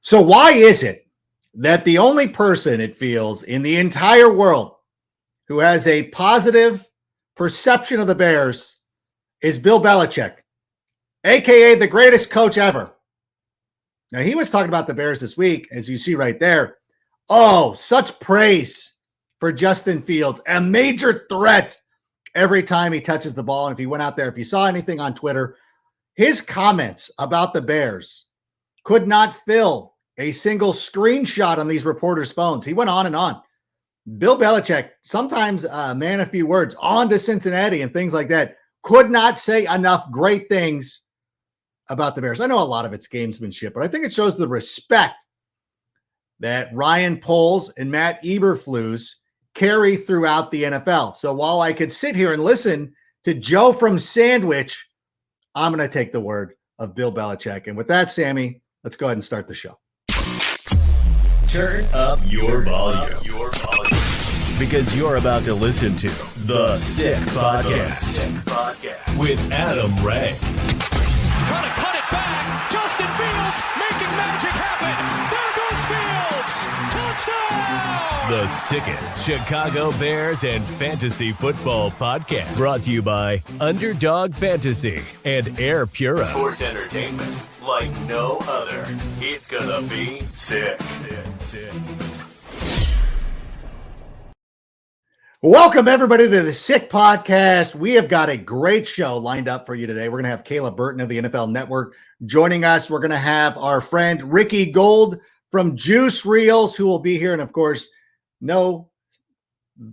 So why is it that the only person, it feels, in the entire world who has a positive perception of the Bears is Bill Belichick, a.k.a. the greatest coach ever? Now, he was talking about the Bears this week, as you see right there. Oh, such praise for Justin Fields, a major threat every time he touches the ball. And if he went out there, if you saw anything on Twitter, his comments about the Bears could not fill a single screenshot on these reporters' phones. He went on and on. Bill Belichick, sometimes a man of few words, on to Cincinnati and things like that, could not say enough great things about the Bears. I know a lot of it's gamesmanship, but I think it shows the respect that Ryan Poles and Matt Eberflus carry throughout the NFL. So while I could sit here and listen to Joe from Sandwich, I'm going to take the word of Bill Belichick. And with that, Sammy, let's go ahead and start the show. Turn up your volume. Because you're about to listen to The Sick Podcast with Adam Ray. Trying to cut it back. Justin Fields making magic happen. There goes Fields. Touchdown. The sickest Chicago Bears and fantasy football podcast. Brought to you by Underdog Fantasy and Air Pura. Sports entertainment like no other. It's gonna be sick. Welcome, everybody, to the Sick Podcast. We have got a great show lined up for you today. We're going to have Kayla Burton of the NFL Network joining us. We're going to have our friend Ricky Gold from Juice Reels, who will be here. And, of course, no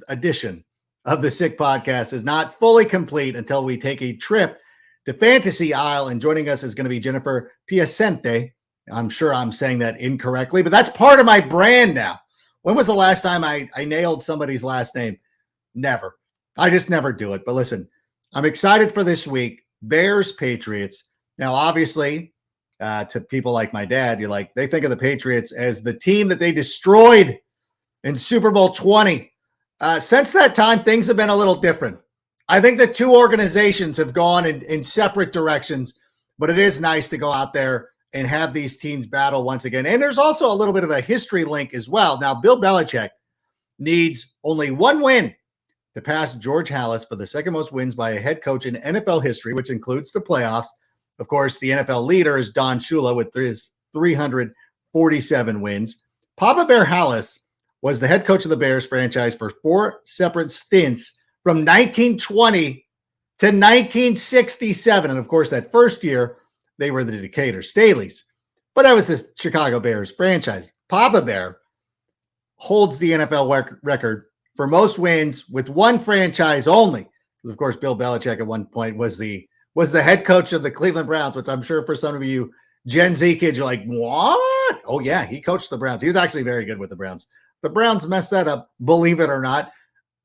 edition of the Sick Podcast is not fully complete until we take a trip to Fantasy Isle. And joining us is going to be Jennifer Piacenti. I'm sure I'm saying that incorrectly, but that's part of my brand now. When was the last time I nailed somebody's last name? Never. I just never do it. But listen, I'm excited for this week. Bears-Patriots. Now, obviously, to people like my dad, they think of the Patriots as the team that they destroyed in Super Bowl 20. Since that time, things have been a little different. I think the two organizations have gone in separate directions, but it is nice to go out there and have these teams battle once again. And there's also a little bit of a history link as well. Now, Bill Belichick needs only one win to pass George Halas for the second most wins by a head coach in NFL history, which includes the playoffs. Of course, the NFL leader is Don Shula with his 347 wins. Papa Bear Halas was the head coach of the Bears franchise for 4 separate stints from 1920 to 1967. And of course, that first year, they were the Decatur Staleys. But that was the Chicago Bears franchise. Papa Bear holds the NFL record for most wins with one franchise only. Because, of course, Bill Belichick at one point was the head coach of the Cleveland Browns, which I'm sure for some of you Gen Z kids, you're like, what? Oh, yeah, he coached the Browns. He was actually very good with the Browns. The Browns messed that up, believe it or not.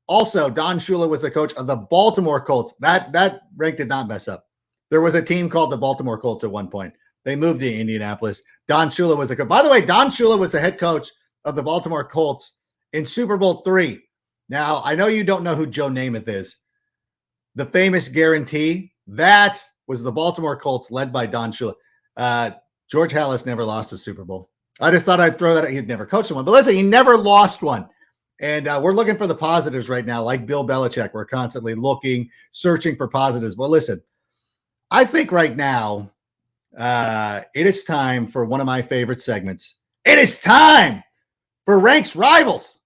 Also, Don Shula was the coach of the Baltimore Colts. That rank did not mess up. There was a team called the Baltimore Colts at one point. They moved to Indianapolis. Don Shula was the coach. By the way, Don Shula was the head coach of the Baltimore Colts in Super Bowl III. Now, I know you don't know who Joe Namath is. The famous guarantee, that was the Baltimore Colts led by Don Shula. George Halas never lost a Super Bowl. I just thought I'd throw that out. He'd never coached one. But listen, he never lost one. And we're looking for the positives right now, like Bill Belichick. We're constantly looking, searching for positives. Well, listen, I think right now it is time for one of my favorite segments. It is time for Ranks Rivals.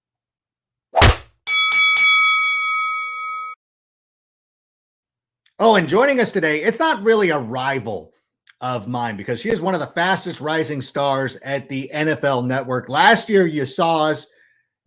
Oh, and joining us today, it's not really a rival of mine because she is one of the fastest rising stars at the NFL Network. Last year, you saw us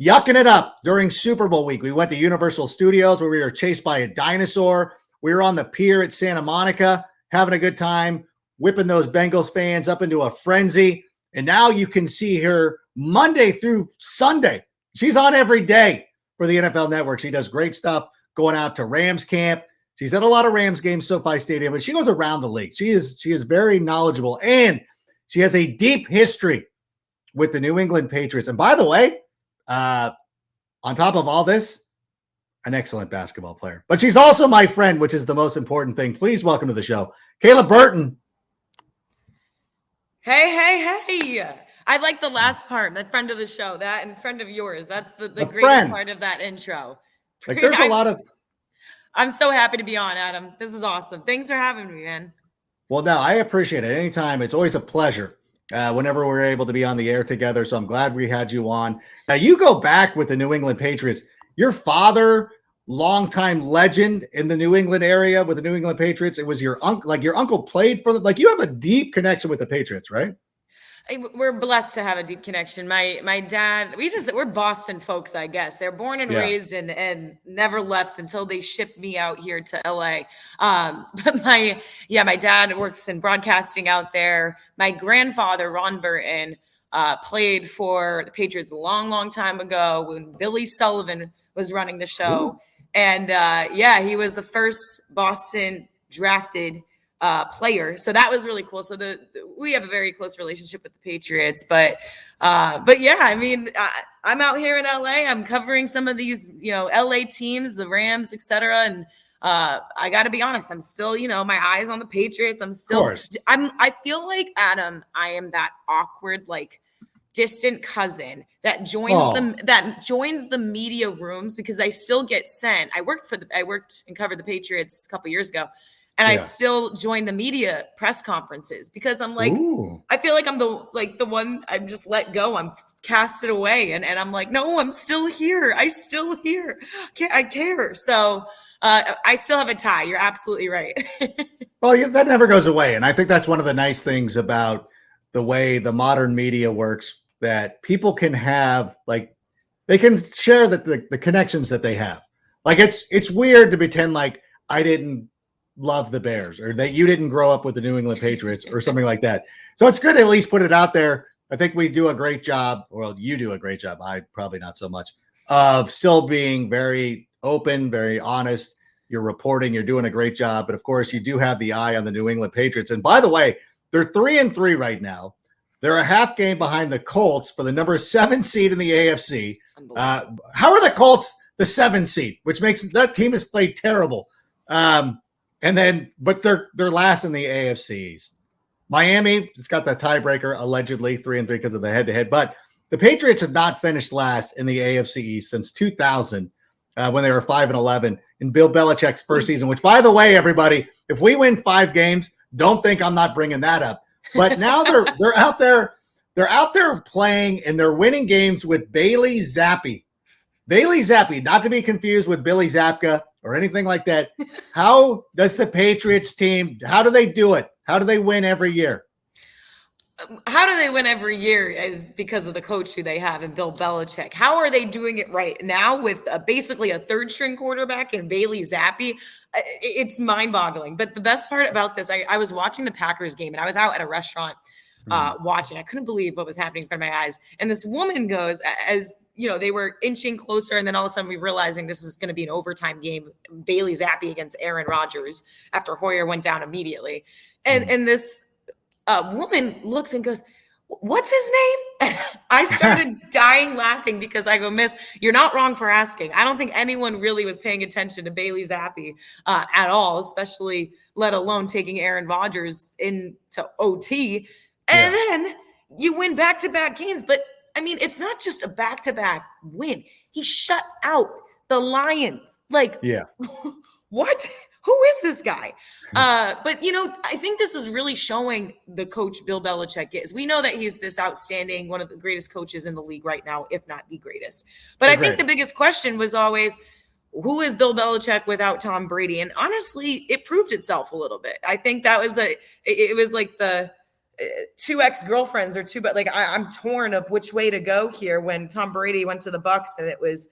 yucking it up during Super Bowl week. We went to Universal Studios where we were chased by a dinosaur. We were on the pier at Santa Monica having a good time, whipping those Bengals fans up into a frenzy. And now you can see her Monday through Sunday. She's on every day for the NFL Network. She does great stuff going out to Rams camp. She's at a lot of Rams games, SoFi Stadium, but she goes around the league. She is very knowledgeable, and she has a deep history with the New England Patriots. And by the way, on top of all this, an excellent basketball player. But she's also my friend, which is the most important thing. Please welcome to the show, Kayla Burton. Hey. I like the last part, the friend of the show, that and friend of yours. That's the greatest friend. part of that intro. Like there's a lot of. I'm so happy to be on, Adam. This is awesome. Thanks for having me, man. Well, no, I appreciate it. Anytime. It's always a pleasure whenever we're able to be on the air together. So I'm glad we had you on. Now, you go back with the New England Patriots. Your father, longtime legend in the New England area with the New England Patriots. It was your uncle, like your uncle played for them. Like you have a deep connection with the Patriots, right? We're blessed to have a deep connection. My dad, we're Boston folks, I guess. They're born and raised and never left until they shipped me out here to LA. But my dad works in broadcasting out there. My grandfather, Ron Burton, played for the Patriots a long, long time ago when Billy Sullivan was running the show. Ooh. And he was the first Boston drafted player. So that was really cool. So we have a very close relationship with the Patriots, but yeah, I mean, I'm out here in LA. I'm covering some of these, LA teams, the Rams, etc. And I got to be honest, I'm still, my eyes on the Patriots. I feel like, Adam, I am that awkward, like distant cousin that joins the media rooms because I still get sent. I worked and covered the Patriots a couple years ago. And I still join the media press conferences because I'm like, ooh. I feel like I'm the one I'm just let go. I'm casted away. And I'm like, no, I'm still here. I care. So I still have a tie. You're absolutely right. Well, that never goes away. And I think that's one of the nice things about the way the modern media works, that people can have, like, they can share the connections that they have. Like, it's weird to pretend like I didn't love the Bears or that you didn't grow up with the New England Patriots or something like that. So it's good to at least put it out there. I think we do a great job, or you do a great job. I probably not so much, of still being very open, very honest. You're reporting, you're doing a great job. But of course, you do have the eye on the New England Patriots. And by the way, they're 3-3 right now. They're a half game behind the Colts for the number 7 seed in the AFC. How are the Colts the 7 seed, which makes that team has played terrible. But they're last in the AFC East. Miami has got the tiebreaker, allegedly 3-3 because of the head-to-head. But the Patriots have not finished last in the AFC East since 2000, when they were 5-11 in Bill Belichick's first season. Which, by the way, everybody, if we win 5 games, don't think I'm not bringing that up. But now they're out there. They're out there playing, and they're winning games with Bailey Zappi. Bailey Zappi, not to be confused with Billy Zapka or anything like that. How does the Patriots team, how do they do it? How do they win every year? How do they win every year is because of the coach who they have in Bill Belichick. How are they doing it right now with basically a third-string quarterback and Bailey Zappi? It's mind-boggling. But the best part about this, I was watching the Packers game, and I was out at a restaurant watching. I couldn't believe what was happening in front of my eyes. And this woman goes, as they were inching closer, and then all of a sudden we realizing this is going to be an overtime game, Bailey Zappi against Aaron Rodgers after Hoyer went down immediately. And this woman looks and goes, "What's his name?" I started dying laughing because I go, "Miss, you're not wrong for asking." I don't think anyone really was paying attention to Bailey Zappi at all, especially let alone taking Aaron Rodgers into OT. And then you win back-to-back games. But, I mean, it's not just a back-to-back win. He shut out the Lions. Like, what? Who is this guy? But, I think this is really showing the coach Bill Belichick is. We know that he's this outstanding, one of the greatest coaches in the league right now, if not the greatest. But I think the biggest question was always, who is Bill Belichick without Tom Brady? And honestly, it proved itself a little bit. I think that was it was like the 2 ex-girlfriends or 2, but like I'm torn of which way to go here when Tom Brady went to the Bucs and it was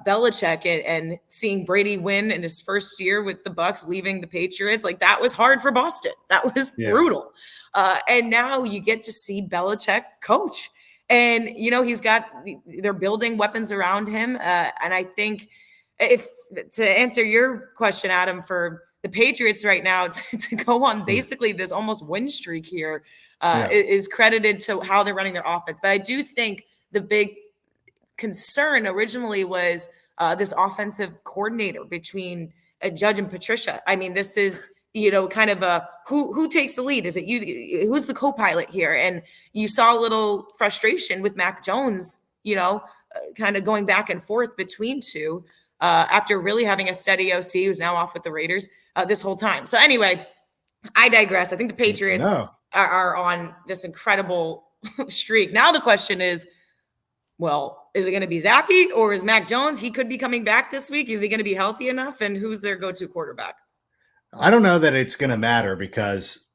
Belichick and seeing Brady win in his first year with the Bucs, leaving the Patriots, like that was hard for Boston. That was brutal. And now you get to see Belichick coach, and they're building weapons around him. And I think to answer your question, Adam, for the Patriots right now to go on basically this almost win streak here is credited to how they're running their offense. But I do think the big concern originally was this offensive coordinator between Judge and Patricia. I mean, this is kind of a who takes the lead? Is it you? Who's the co-pilot here? And you saw a little frustration with Mac Jones, kind of going back and forth between two after really having a steady OC who's now off with the Raiders this whole time. So anyway, I digress. I think the Patriots are on this incredible streak. Now the question is, well, is it going to be Zappe or is Mac Jones? He could be coming back this week. Is he going to be healthy enough? And who's their go-to quarterback? I don't know that it's going to matter because,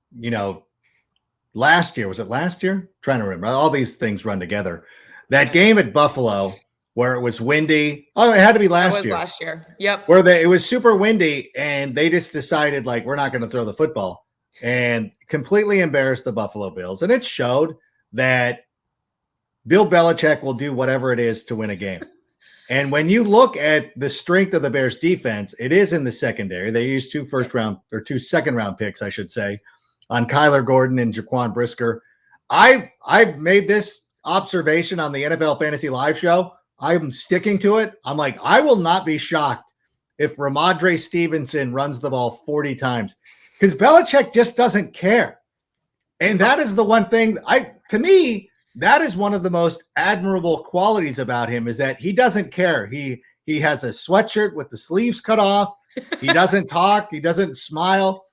last year, was it last year? Trying to remember. All these things run together. That game at Buffalo where it was windy. Oh, it had to be last year. Last year. Yep. Where it was super windy and they just decided we're not going to throw the football and completely embarrassed the Buffalo Bills. And it showed that Bill Belichick will do whatever it is to win a game. And when you look at the strength of the Bears defense, it is in the secondary. They used two second-round picks, I should say, on Kyler Gordon and Jaquan Brisker. I've made this observation on the NFL Fantasy Live show. I'm sticking to it. I'm like, I will not be shocked if Ramondre Stevenson runs the ball 40 times because Belichick just doesn't care. And that is the one thing to me, that is one of the most admirable qualities about him is that he doesn't care. He has a sweatshirt with the sleeves cut off. He doesn't talk. He doesn't smile,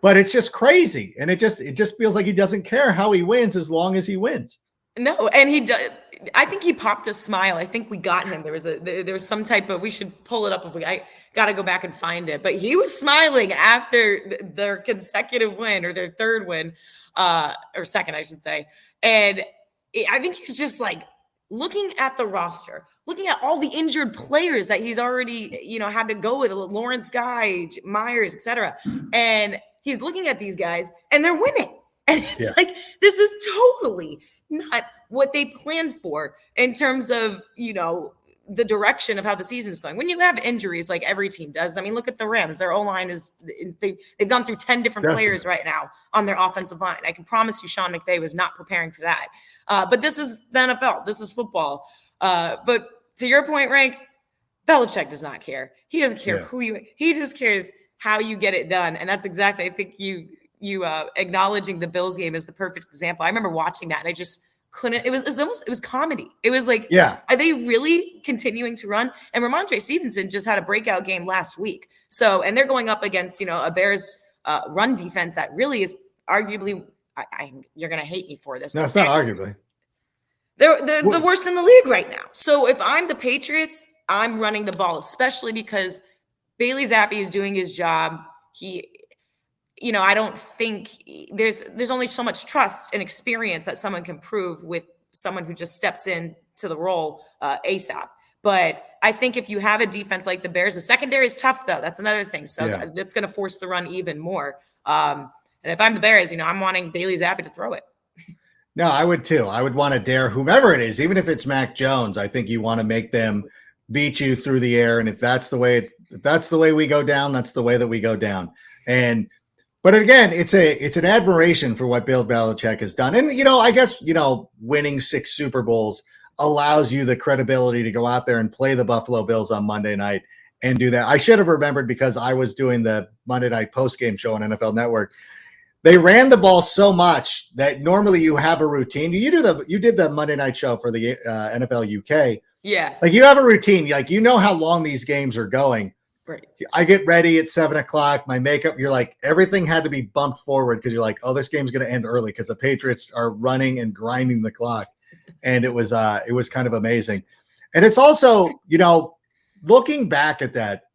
but it's just crazy. And it just feels like he doesn't care how he wins as long as he wins. No, and he does. I think he popped a smile. I think we got him. There was some type of, we should pull it up I got to go back and find it. But he was smiling after their consecutive win or their third win, or second, I should say. And I think he's just looking at the roster, looking at all the injured players that he's already, had to go with, Lawrence Guy, Myers, etc. And he's looking at these guys and they're winning. And it's this is totally not what they planned for in terms of, the direction of how the season is going. When you have injuries like every team does, I mean, look at the Rams. Their O-line they've gone through 10 different players right now on their offensive line. I can promise you Sean McVay was not preparing for that. But this is the NFL. This is football. But to your point, Rank, Belichick does not care. He doesn't care he just cares how you get it done. And that's exactly, I think you acknowledging the Bills game is the perfect example. I remember watching that and I just couldn't, it was comedy. It was are they really continuing to run? And Ramondre Stevenson just had a breakout game last week. So, and they're going up against, a Bears run defense that really is arguably, you're going to hate me for this. No, it's not arguably. They're the worst in the league right now. So if I'm the Patriots, I'm running the ball, especially because Bailey Zappi is doing his job. I don't think there's only so much trust and experience that someone can prove with someone who just steps in to the role ASAP. But I think if you have a defense like the Bears, the secondary is tough though. That's another thing. So that's going to force the run even more. And if I'm the Bears, I'm wanting Bailey Zappi to throw it. No, I would too. I would want to dare whomever it is, even if it's Mac Jones. I think you want to make them beat you through the air. And if that's the way we go down, that's the way that we go down. But again, it's an admiration for what Bill Belichick has done. And, I guess, winning 6 Super Bowls allows you the credibility to go out there and play the Buffalo Bills on Monday night and do that. I should have remembered because I was doing the Monday night postgame show on NFL Network. They ran the ball so much that normally you have a routine. You did the Monday night show for the NFL UK. Yeah. You have a routine. How long these games are going. Right. I get ready at 7:00. My makeup, you're everything had to be bumped forward because you're oh, this game's going to end early because the Patriots are running and grinding the clock. And it was kind of amazing. And it's also, looking back at that,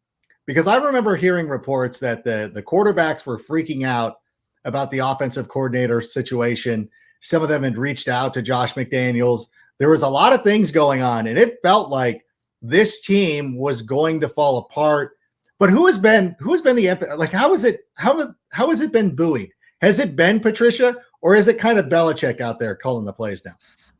because I remember hearing reports that the quarterbacks were freaking out about the offensive coordinator situation. Some of them had reached out to Josh McDaniels. There was a lot of things going on, and it felt like this team was going to fall apart. But who has been the how has it been buoyed? Has it been Patricia, or is it kind of Belichick out there calling the plays now?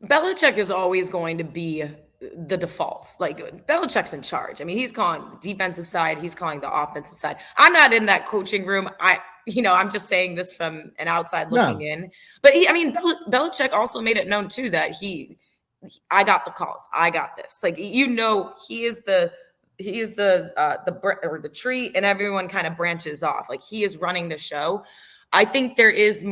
Belichick is always going to be the default. Belichick's in charge. I mean, he's calling the defensive side, he's calling the offensive side. I'm not in that coaching room. I'm just saying this from an outside looking in. But Belichick also made it known too that I got the calls. I got this. He is the the tree, and everyone kind of branches off. Like, he is running the show. I think there's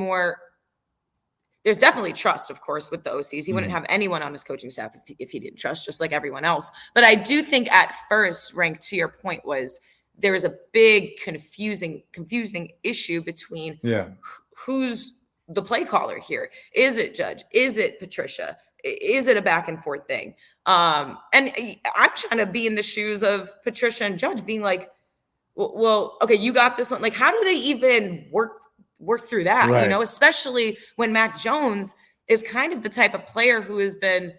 definitely trust, of course, with the OCs. He wouldn't have anyone on his coaching staff if he didn't trust, just like everyone else. But I do think at first, Rank, to your point, was there was a big confusing issue between who's the play caller here. Is it Judge? Is it Patricia? Is it a back and forth thing? And I'm trying to be in the shoes of Patricia and Judge, being like, well, okay, you got this one. Like, how do they even work through that? Right. You know, especially when Mac Jones is kind of the type of player who has been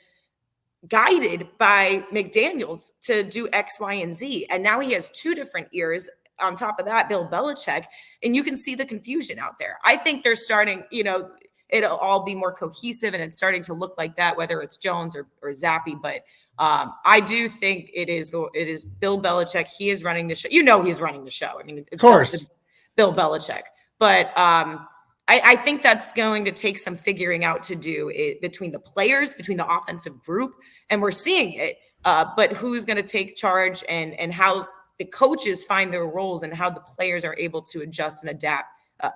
guided by McDaniels to do X, Y, and Z. And now he has two different ears. On top of that, Bill Belichick, and you can see the confusion out there. I think they're starting, it'll all be more cohesive, and it's starting to look like that, whether it's Jones or Zappe. But I do think it is Bill Belichick. He is running the show. He's running the show. I mean, of course, it's Bill Belichick. But I think that's going to take some figuring out to do between the players, between the offensive group, and we're seeing it. But who's going to take charge and how the coaches find their roles and how the players are able to adjust and adapt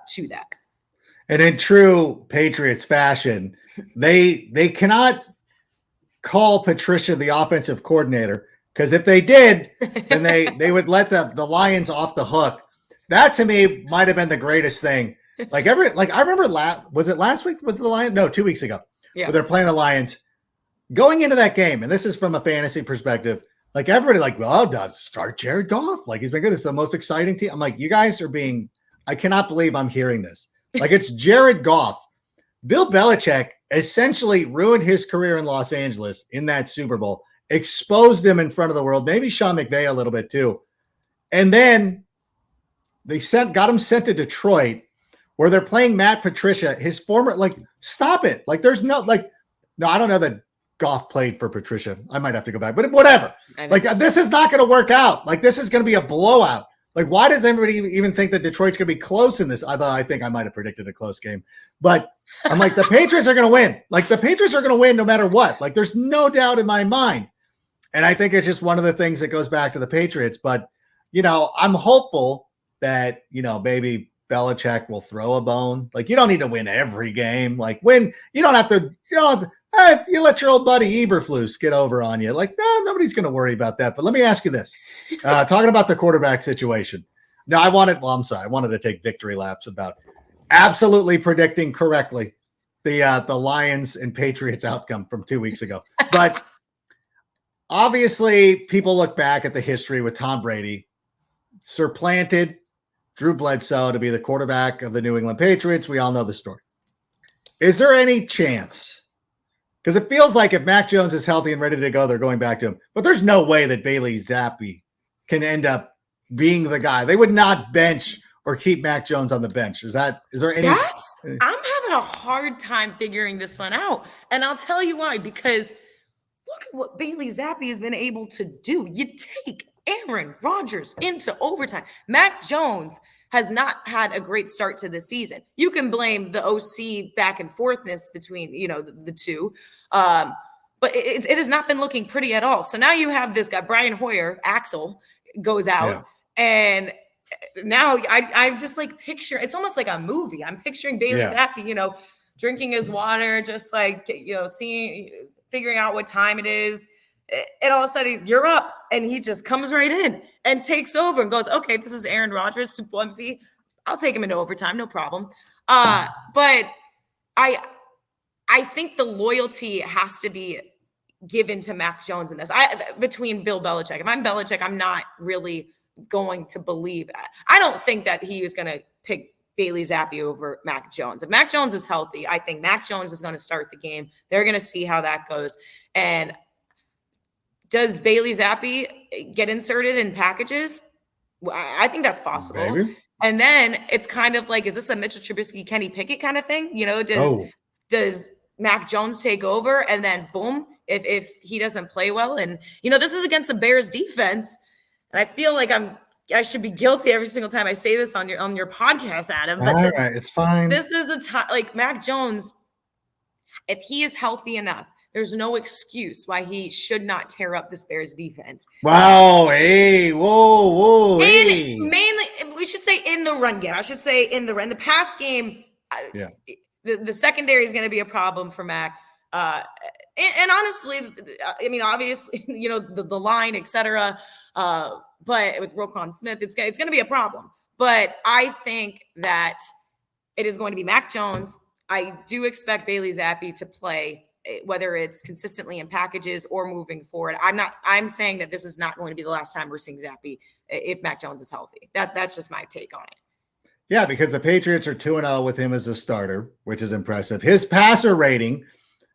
to that. And in true Patriots fashion, they cannot call Patricia the offensive coordinator, because if they did, then they would let the Lions off the hook. That to me might have been the greatest thing. I remember was it last week? Was it the Lions? No, 2 weeks ago. Yeah. Where they're playing the Lions. Going into that game, and this is from a fantasy perspective, like everybody start Jared Goff. Like, he's been good. This is the most exciting team. I'm like, you guys are I cannot believe I'm hearing this. Like, it's Jared Goff. Bill Belichick essentially ruined his career in Los Angeles in that Super Bowl, exposed him in front of the world, maybe Sean McVay a little bit too. And then they got him sent to Detroit, where they're playing Matt Patricia, his former, stop it. Like, there's no, I don't know that Goff played for Patricia. I might have to go back, but whatever. This is not going to work out. Like, this is going to be a blowout. Like, why does everybody even think that Detroit's going to be close in this? Although I think I might have predicted a close game, but I'm like, the Patriots are going to win. Like, the Patriots are going to win no matter what. Like, there's no doubt in my mind. And I think it's just one of the things that goes back to the Patriots. But, I'm hopeful that, maybe Belichick will throw a bone. Like, you don't need to win every game. Like, you don't have to, you let your old buddy Eberflus get over on you. Like, no, nobody's going to worry about that. But let me ask you this. Talking about the quarterback situation. Now, I wanted to take victory laps about absolutely predicting correctly the Lions and Patriots outcome from 2 weeks ago. But obviously, people look back at the history with Tom Brady, supplanted Drew Bledsoe to be the quarterback of the New England Patriots. We all know the story. Is there any chance? Because it feels like if Mac Jones is healthy and ready to go, they're going back to him. But there's no way that Bailey Zappe can end up being the guy. They would not bench or keep Mac Jones on the bench. Is there any? I'm having a hard time figuring this one out. And I'll tell you why. Because look at what Bailey Zappe has been able to do. You take Aaron Rodgers into overtime. Mac Jones has not had a great start to the season. You can blame the OC back and forthness between, the two. But it has not been looking pretty at all. So now you have this guy, Brian Hoyer, Axel, goes out. Yeah. And now I'm just picture. It's almost like a movie. I'm picturing Bailey Zappe, drinking his water, just figuring out what time it is. And all of a sudden, you're up, and he just comes right in and takes over and goes, okay, this is Aaron Rodgers, Super 1 I'll take him into overtime, no problem. But I think the loyalty has to be given to Mac Jones in this. Between Bill Belichick. If I'm Belichick, I'm not really going to believe that. I don't think that he is going to pick Bailey Zappe over Mac Jones. If Mac Jones is healthy, I think Mac Jones is going to start the game. They're going to see how that goes. And does Bailey Zappe get inserted in packages? I think that's possible. Maybe. And then it's kind of like, is this a Mitchell Trubisky, Kenny Pickett kind of thing? Does Mac Jones take over, and then boom, if he doesn't play well, and this is against the Bears defense, and I feel like I should be guilty every single time I say this on your podcast, Adam. But all right, it's fine. This is a time like Mac Jones, if he is healthy enough. there's no excuse why he should not tear up this Bears defense. Wow. Hey, whoa. Hey. And mainly, we should say in the run game. I should say in the pass game, the secondary is going to be a problem for Mac. And honestly, I mean, obviously, the line, et cetera. But with Roquan Smith, it's going to be a problem. But I think that it is going to be Mac Jones. I do expect Bailey Zappi to play, whether it's consistently in packages or moving forward. I'm saying that this is not going to be the last time we're seeing Zappi if Mac Jones is healthy. That's just my take on it. Yeah, because the Patriots are 2-0 with him as a starter, which is impressive. His passer rating,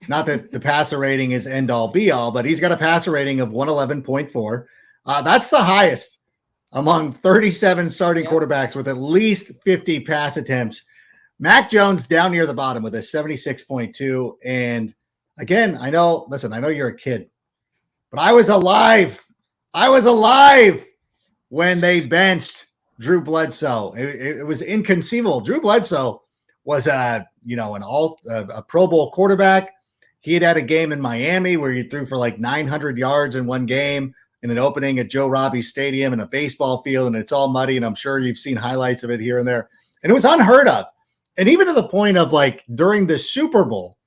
not that the passer rating is end all be all, but he's got a passer rating of 111.4. That's the highest among 37 starting quarterbacks with at least 50 pass attempts. Mac Jones down near the bottom with a 76.2. And again, I know you're a kid, but I was alive when they benched Drew Bledsoe. It was inconceivable. Drew Bledsoe was a Pro Bowl quarterback. He had a game in Miami where he threw for like 900 yards in one game in an opening at Joe Robbie Stadium in a baseball field, and it's all muddy, and I'm sure you've seen highlights of it here and there. And it was unheard of. And even to the point of like during the Super Bowl,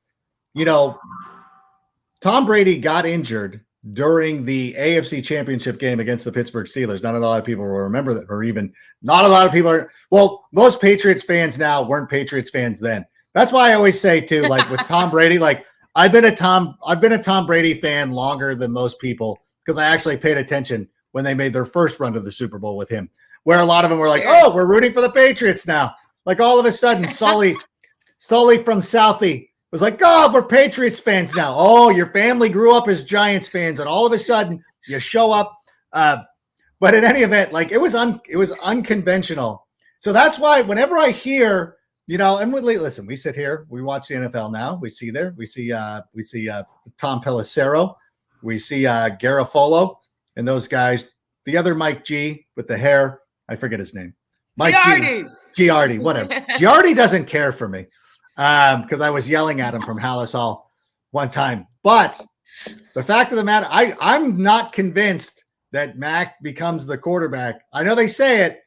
Tom Brady got injured during the AFC Championship game against the Pittsburgh Steelers. Not a lot of people will remember that, or even not a lot of people are. Well, most Patriots fans now weren't Patriots fans then. That's why I always say too, like with Tom Brady, like I've been a Tom Brady fan longer than most people because I actually paid attention when they made their first run to the Super Bowl with him, where a lot of them were like, "Oh, we're rooting for the Patriots now." Like all of a sudden, Sully from Southie was like, "Oh, we're Patriots fans now." Oh, your family grew up as Giants fans, and all of a sudden you show up. But in any event, like it was unconventional. So that's why whenever I hear, and listen, we sit here, we watch the NFL now. We see Tom Pelissero, we see Garofalo, and those guys. The other Mike G with the hair, I forget his name. Mike Giardi, whatever. Giardi doesn't care for me because I was yelling at him from Hallis Hall one time. But the fact of the matter, I'm not convinced that Mac becomes the quarterback. I know they say it,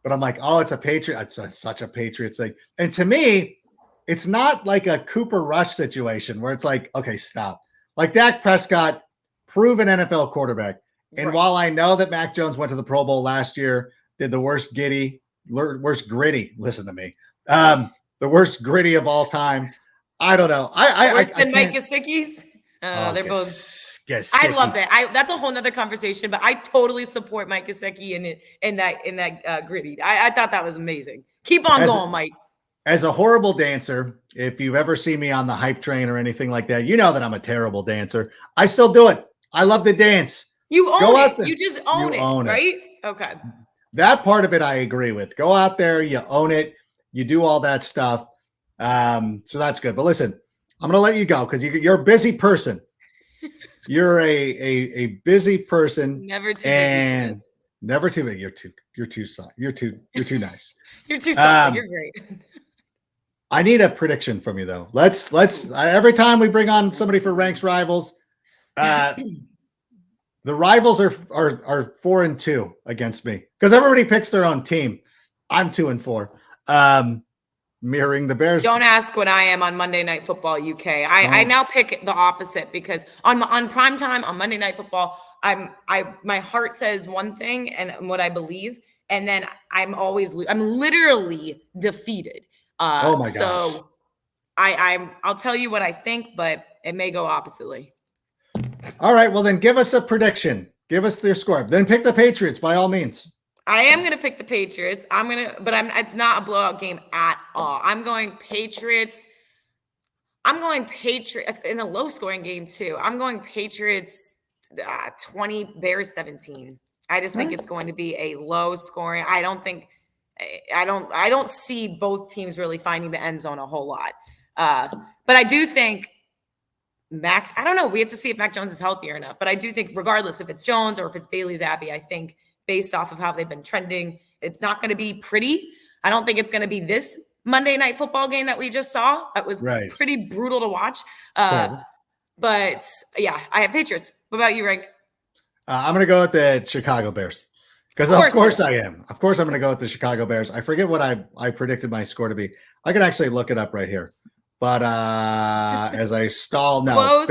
but I'm like, oh, it's a Patriot. It's such a Patriots thing. And to me, it's not like a Cooper Rush situation where it's like, okay, stop. Like Dak Prescott, proven NFL quarterback. And while I know that Mac Jones went to the Pro Bowl last year, did the worst gritty, listen to me. The worst gritty of all time. I don't know. Worse than Mike Gesicki's? They're both. I love it. That's a whole nother conversation, but I totally support Mike Gesicki in that gritty. I thought that was amazing. Keep on going, Mike. As a horrible dancer, if you've ever seen me on the hype train or anything like that, you know that I'm a terrible dancer. I still do it. I love to dance. You own it. You just own it, right? Okay. That part of it I agree with. Go out there, you own it, you do all that stuff. So that's good. But listen, I'm going to let you go because you're a busy person. You're a busy person. Never too busy. Never too big. You're too nice. You're too solid. You're great. I need a prediction from you though. Let's every time we bring on somebody for Ranks Rivals, the rivals are 4-2 against me because everybody picks their own team. I'm 2-4, mirroring the Bears. Don't ask what I am on Monday Night Football UK. I now pick the opposite because on primetime on Monday Night Football, my heart says one thing and what I believe, and then I'm literally defeated. Oh my gosh! So I'll tell you what I think, but it may go oppositely. All right, well then give us a prediction. Give us their score. Then pick the Patriots by all means. I am going to pick the Patriots. It's not a blowout game at all. I'm going Patriots in a low scoring game too. I'm going Patriots 20, Bears 17. I just think it's going to be a low scoring. I don't see both teams really finding the end zone a whole lot. But I do think Mac, I don't know. We have to see if Mac Jones is healthy enough. But I do think regardless if it's Jones or if it's Bailey Zappi, I think based off of how they've been trending, it's not going to be pretty. I don't think it's going to be this Monday Night Football game that we just saw. That was pretty brutal to watch. But But yeah, I have Patriots. What about you, Rank? I'm going to go with the Chicago Bears. Because of course I am. Of course I'm going to go with the Chicago Bears. I forget what I predicted my score to be. I can actually look it up right here. But as I stall, no.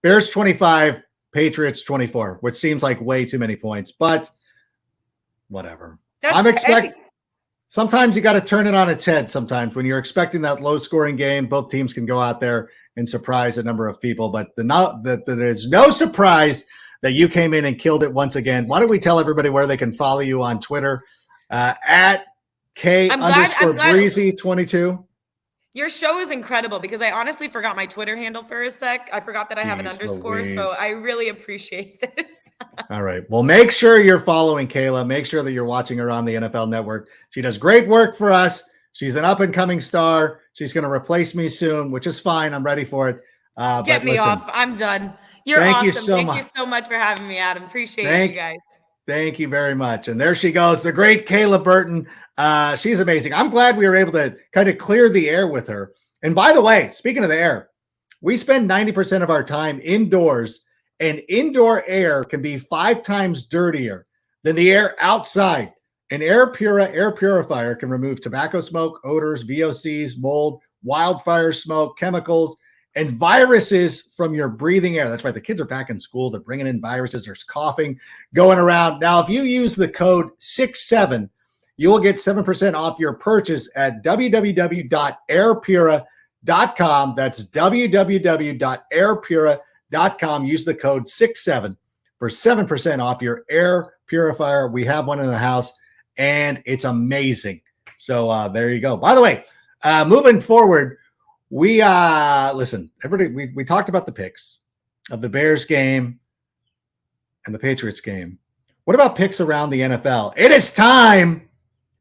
Bears 25, Patriots 24, which seems like way too many points. But whatever. Sometimes you got to turn it on its head sometimes. When you're expecting that low-scoring game, both teams can go out there and surprise a number of people. But there's no surprise that you came in and killed it once again. Why don't we tell everybody where they can follow you on Twitter at K_Breezy22. Your show is incredible because I honestly forgot my Twitter handle for a sec. I forgot that I have an underscore, Louise. So I really appreciate this. All right. Well, make sure you're following Kayla. Make sure that you're watching her on the NFL Network. She does great work for us. She's an up-and-coming star. She's going to replace me soon, which is fine. I'm ready for it. Get me off. I'm done. You're awesome. Thank you so much for having me, Adam. Appreciate you guys. Thank you very much. And there she goes, the great Kayla Burton. She's amazing. I'm glad we were able to kind of clear the air with her. And by the way, speaking of the air, we spend 90% of our time indoors, and indoor air can be 5 times dirtier than the air outside. An Pura air purifier can remove tobacco smoke, odors, VOCs, mold, wildfire smoke, chemicals, and viruses from your breathing air. That's right. The kids are back in school. They're bringing in viruses. There's coughing going around. Now, if you use the code 67, you will get 7% off your purchase at www.airpura.com. That's www.airpura.com. Use the code 67 for 7% off your air purifier. We have one in the house, and it's amazing. So there you go. By the way, moving forward, we listen, everybody, we talked about the picks of the Bears game and the Patriots game. What about picks around the NFL? It is time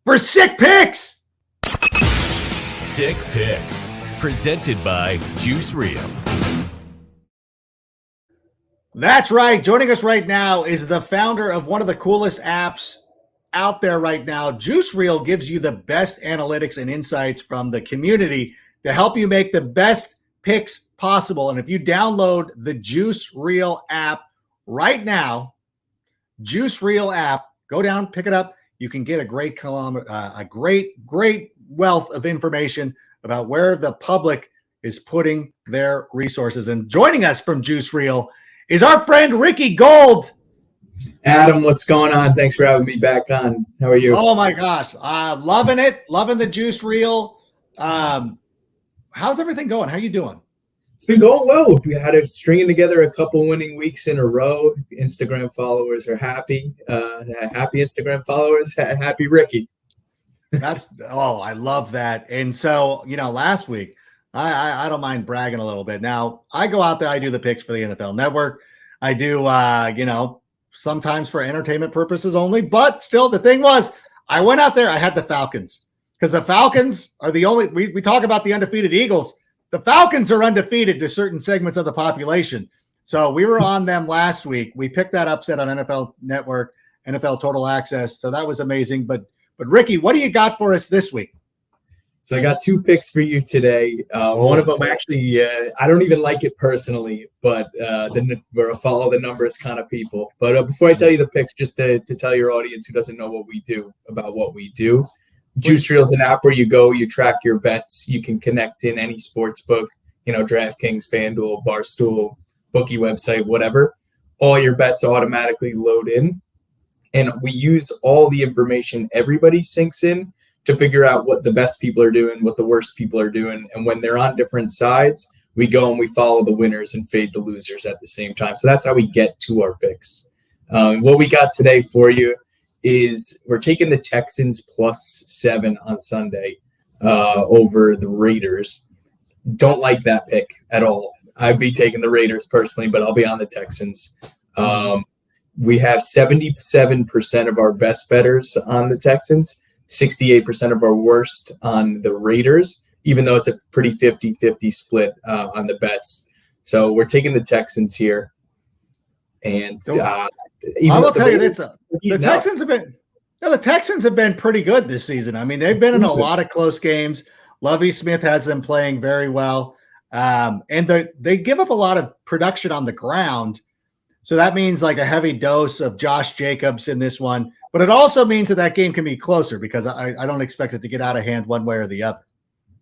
for Sick Picks. Sick Picks, presented by Juice Reel. That's right. Joining us right now is the founder of one of the coolest apps out there right now. Juice Reel gives you the best analytics and insights from the community to help you make the best picks possible. And if you download the Juice Reel app right now, Juice Reel app, go down, pick it up. You can get a great wealth of information about where the public is putting their resources. And joining us from Juice Reel is our friend Ricky Gold. Adam, what's going on? Thanks for having me back on. How are you? Oh my gosh. Loving it. Loving the Juice Reel. How's everything going? How you doing? It's been going well. We had stringing together a couple winning weeks in a row. Instagram followers are happy. Happy Instagram followers. Happy Ricky. I love that. And so, last week, I don't mind bragging a little bit. Now, I go out there, I do the picks for the NFL Network. I do, sometimes for entertainment purposes only. But still, the thing was, I went out there, I had the Falcons. Because the Falcons are the only, we talk about the undefeated Eagles. The Falcons are undefeated to certain segments of the population. So we were on them last week. We picked that upset on NFL Network, NFL Total Access. So that was amazing. But Ricky, what do you got for us this week? So I got 2 picks for you today. One of them actually, I don't even like it personally, but we're a follow the numbers kind of people. But before I tell you the picks, just to tell your audience who doesn't know what we do about what we do. Juice Reel is an app where you go, you track your bets. You can connect in any sports book, DraftKings, FanDuel, Barstool, bookie website, whatever. All your bets automatically load in. And we use all the information everybody syncs in to figure out what the best people are doing, what the worst people are doing. And when they're on different sides, we go and we follow the winners and fade the losers at the same time. So that's how we get to our picks. What we got today for you is we're taking the Texans +7 on Sunday over the Raiders. Don't like that pick at all. I'd be taking the Raiders personally, but I'll be on the Texans. We have 77% of our best bettors on the Texans, 68% of our worst on the Raiders, even though it's a pretty 50-50 split on the bets. So we're taking the Texans here. And I will tell you this: the Texans have been pretty good this season. I mean, they've been in a lot of close games. Lovie Smith has them playing very well. And they give up a lot of production on the ground. So that means like a heavy dose of Josh Jacobs in this one. But it also means that game can be closer because I don't expect it to get out of hand one way or the other.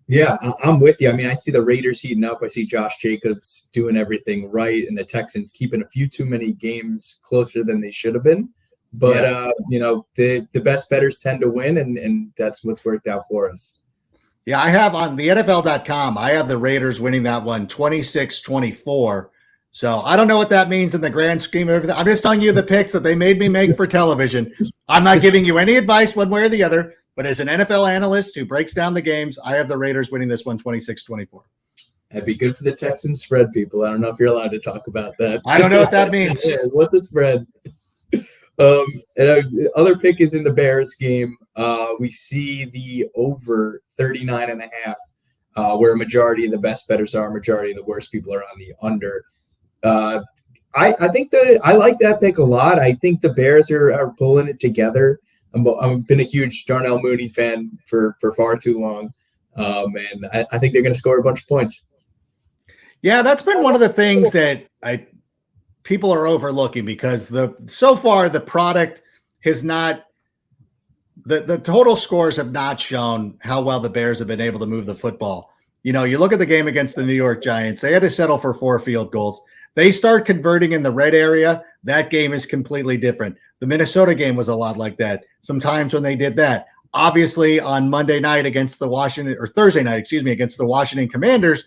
Yeah, I'm with you. I mean, I see the Raiders heating up. I see Josh Jacobs doing everything right, and the Texans keeping a few too many games closer than they should have been. But, the best bettors tend to win, and that's what's worked out for us. Yeah, I have on the NFL.com, I have the Raiders winning that one 26-24. So I don't know what that means in the grand scheme of everything. I'm just telling you the picks that they made me make for television. I'm not giving you any advice one way or the other. But as an NFL analyst who breaks down the games, I have the Raiders winning this one 26-24. That'd be good for the Texans spread, people. I don't know if you're allowed to talk about that. I don't know what that means. What's the spread? And other pick is in the Bears game. We see the over 39.5, where a majority of the best bettors are, a majority of the worst people are on the under. I think I like that pick a lot. I think the Bears are pulling it together. I've been a huge Darnell Mooney fan for far too long, and I think they're going to score a bunch of points. Yeah, that's been one of the things that people are overlooking because so far the product has not the total scores have not shown how well the Bears have been able to move the football. You look at the game against the New York Giants; they had to settle for 4 field goals. They start converting in the red area. That game is completely different. The Minnesota game was a lot like that. Sometimes when they did that, obviously on Thursday night, against the Washington Commanders,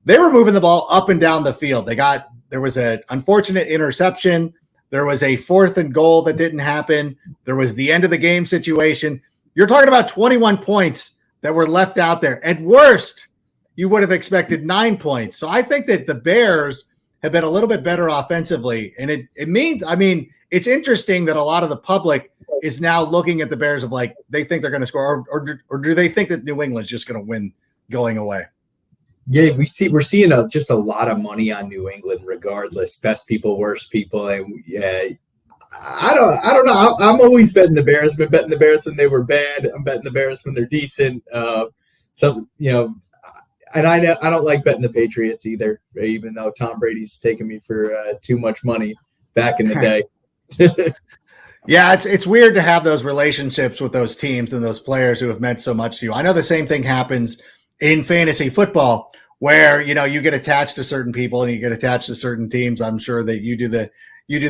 they were moving the ball up and down the field. There was an unfortunate interception. There was a 4th and goal that didn't happen. There was the end of the game situation. You're talking about 21 points that were left out there. At worst, you would have expected 9 points. So I think that the Bears have been a little bit better offensively. And it means, it's interesting that a lot of the public is now looking at the Bears of like, they think they're going to score, or do they think that New England's just going to win going away? Yeah, we're seeing just a lot of money on New England, regardless. Best people, worst people, and I don't know. I'm always betting the Bears. I've been betting the Bears when they were bad. I'm betting the Bears when they're decent. And I don't like betting the Patriots either, even though Tom Brady's taken me for too much money back in the day. Yeah, it's weird to have those relationships with those teams and those players who have meant so much to you. I know the same thing happens in fantasy football where, you get attached to certain people and you get attached to certain teams. I'm sure that you do the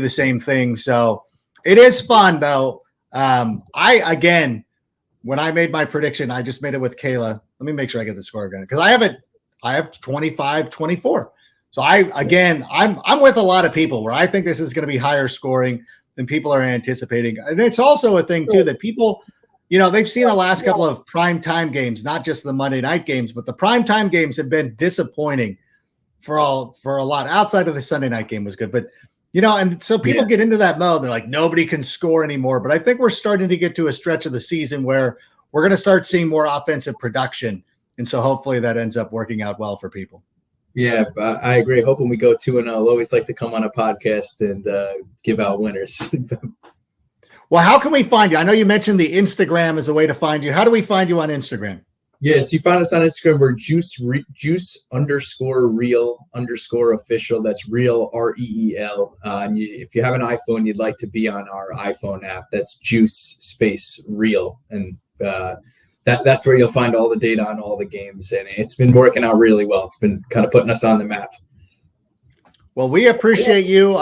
same thing. So it is fun though. When I made my prediction, I just made it with Kayla. Let me make sure I get the score again because I have 25-24. So I'm with a lot of people where I think this is going to be higher scoring than people are anticipating. And it's also a thing too that people, they've seen the last couple of primetime games, not just the Monday night games, but the primetime games have been disappointing for a lot. Outside of the Sunday night game was good, but and so people get into that mode. They're like, nobody can score anymore. But I think we're starting to get to a stretch of the season where we're going to start seeing more offensive production. And so hopefully that ends up working out well for people. Yeah, I agree. Hoping we go 2-0. Always like to come on a podcast and give out winners. Well, how can we find you? I know you mentioned the Instagram as a way to find you. How do we find you on Instagram? Yes, you find us on Instagram. We're juice_real_official. That's real, REEL. And if you have an iPhone, you'd like to be on our iPhone app. That's juice_real. And that's where you'll find all the data on all the games. And it's been working out really well. It's been kind of putting us on the map. Well, we appreciate you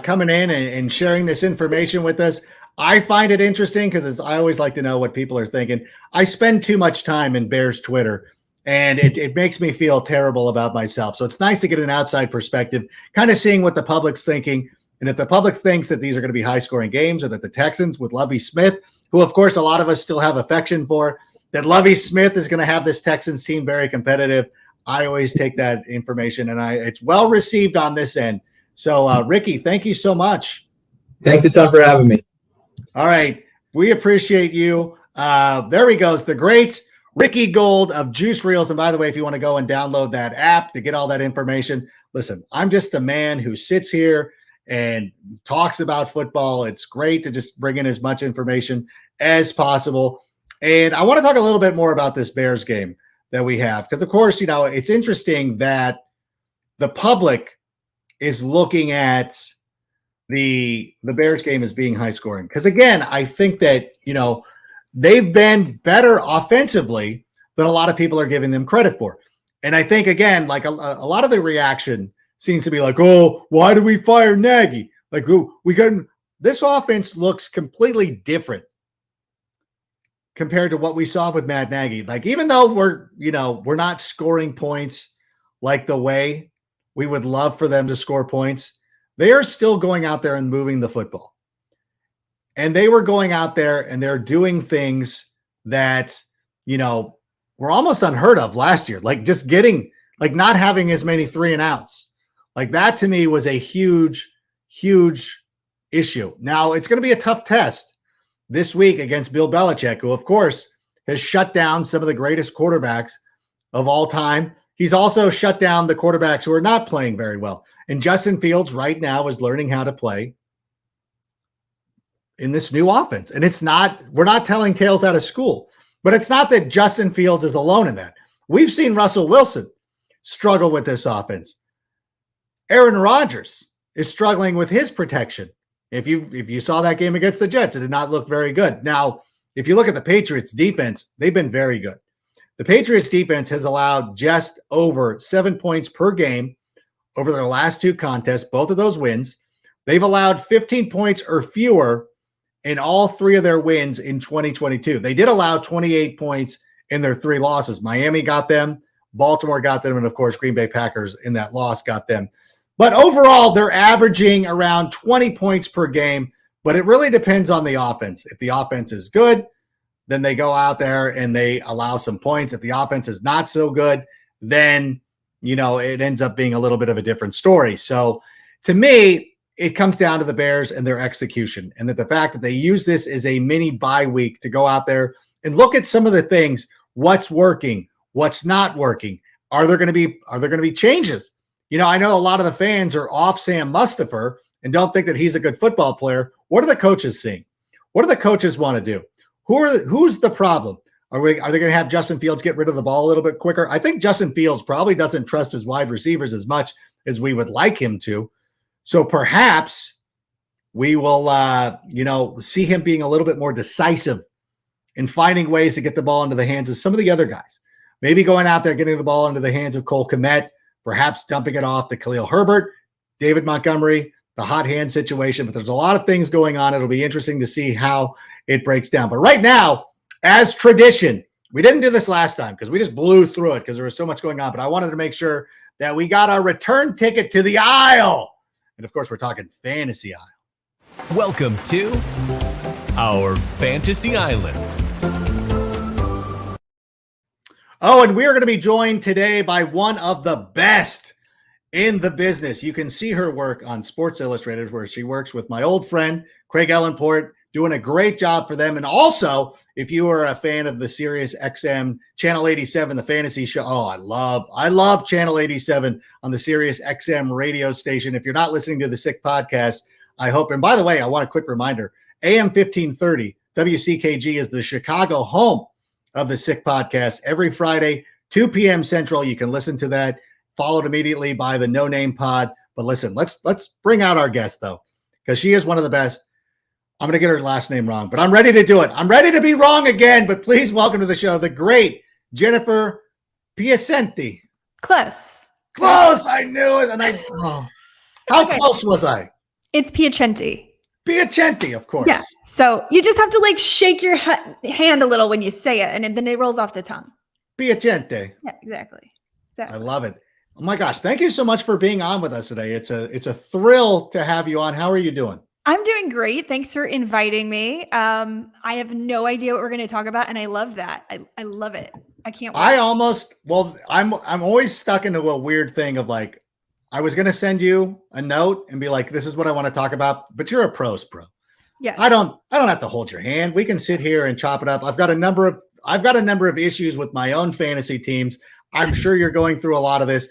coming in and sharing this information with us. I find it interesting because I always like to know what people are thinking. I spend too much time in Bears Twitter, and it makes me feel terrible about myself. So it's nice to get an outside perspective, kind of seeing what the public's thinking. And if the public thinks that these are going to be high-scoring games or that the Texans with Lovie Smith, who, of course, a lot of us still have affection for, that Lovie Smith is going to have this Texans team very competitive, I always take that information, and it's well received on this end. So, Ricky, thank you so much. Thanks a ton for having me. All right. We appreciate you. There he goes. The great Ricky Gold of Juice Reels. And by the way, if you want to go and download that app to get all that information, listen, I'm just a man who sits here and talks about football. It's great to just bring in as much information as possible. And I want to talk a little bit more about this Bears game that we have. Because, of course, it's interesting that the public is looking at the Bears game as being high scoring. Because, again, I think that, they've been better offensively than a lot of people are giving them credit for. And I think, again, like a lot of the reaction seems to be like, oh, why do we fire Nagy? Like, this offense looks completely different compared to what we saw with Matt Nagy. Like, even though we're not scoring points like the way we would love for them to score points, they are still going out there and moving the football. And they were going out there and they're doing things that, were almost unheard of last year. Like just not having as many 3 and outs. Like that to me was a huge, huge issue. Now it's going to be a tough test this week against Bill Belichick, who of course has shut down some of the greatest quarterbacks of all time. He's also shut down the quarterbacks who are not playing very well. And Justin Fields right now is learning how to play in this new offense. And we're not telling tales out of school, but it's not that Justin Fields is alone in that. We've seen Russell Wilson struggle with this offense. Aaron Rodgers is struggling with his protection. If you saw that game against the Jets, it did not look very good. Now, if you look at the Patriots defense, they've been very good. The Patriots defense has allowed just over 7 points per game over their last 2 contests, both of those wins. They've allowed 15 points or fewer in all 3 of their wins in 2022. They did allow 28 points in their 3 losses. Miami got them, Baltimore got them, and of course, Green Bay Packers in that loss got them. But overall, they're averaging around 20 points per game, but it really depends on the offense. If the offense is good, then they go out there and they allow some points. If the offense is not so good, then, it ends up being a little bit of a different story. So to me, it comes down to the Bears and their execution, and that the fact that they use this as a mini bye week to go out there and look at some of the things, what's working, what's not working. Are there going to be changes? I know a lot of the fans are off Sam Mustipher and don't think that he's a good football player. What are the coaches seeing? What do the coaches want to do? Who's the problem? Are they going to have Justin Fields get rid of the ball a little bit quicker? I think Justin Fields probably doesn't trust his wide receivers as much as we would like him to. So perhaps we will, see him being a little bit more decisive in finding ways to get the ball into the hands of some of the other guys. Maybe going out there, getting the ball into the hands of Cole Kmet, perhaps dumping it off to Khalil Herbert, David Montgomery, the hot hand situation. But there's a lot of things going on. It'll be interesting to see how it breaks down. But right now, as tradition, we didn't do this last time because we just blew through it because there was so much going on. But I wanted to make sure that we got our return ticket to the aisle. And of course, we're talking fantasy aisle. Welcome to our Fantasy Island. Oh, and we're going to be joined today by one of the best in the business. You can see her work on Sports Illustrated, where she works with my old friend, Craig Ellenport, doing a great job for them. And also, if you are a fan of the Sirius XM Channel 87, the fantasy show, I love Channel 87 on the Sirius XM radio station. If you're not listening to the Sick Podcast, I hope. And by the way, I want a quick reminder, AM 1530, WCKG is the Chicago home of the Sick Podcast. Every Friday, 2 p.m. Central, you can listen to that, followed immediately by the No Name Pod. But listen, let's bring out our guest, though, because she is one of the best. I'm going to get her last name wrong, but I'm ready to do it. I'm ready to be wrong again, but please welcome to the show the great Jennifer Piacenti. Close. I knew it. And how okay. Close was I? It's Piacenti. Piacenti, of course. Yeah. So you just have to shake your hand a little when you say it, and then it rolls off the tongue. Piacenti. Yeah, exactly. I love it. Oh my gosh. Thank you so much for being on with us today. It's a thrill to have you on. How are you doing? I'm doing great. Thanks for inviting me. I have no idea what we're going to talk about, and I love that. I love it. I can't wait. I'm always stuck into a weird thing of I was going to send you a note and be like, this is what I want to talk about, but you're a pros pro. Yeah. I don't have to hold your hand. We can sit here and chop it up. I've got a number of issues with my own fantasy teams. I'm sure you're going through a lot of this.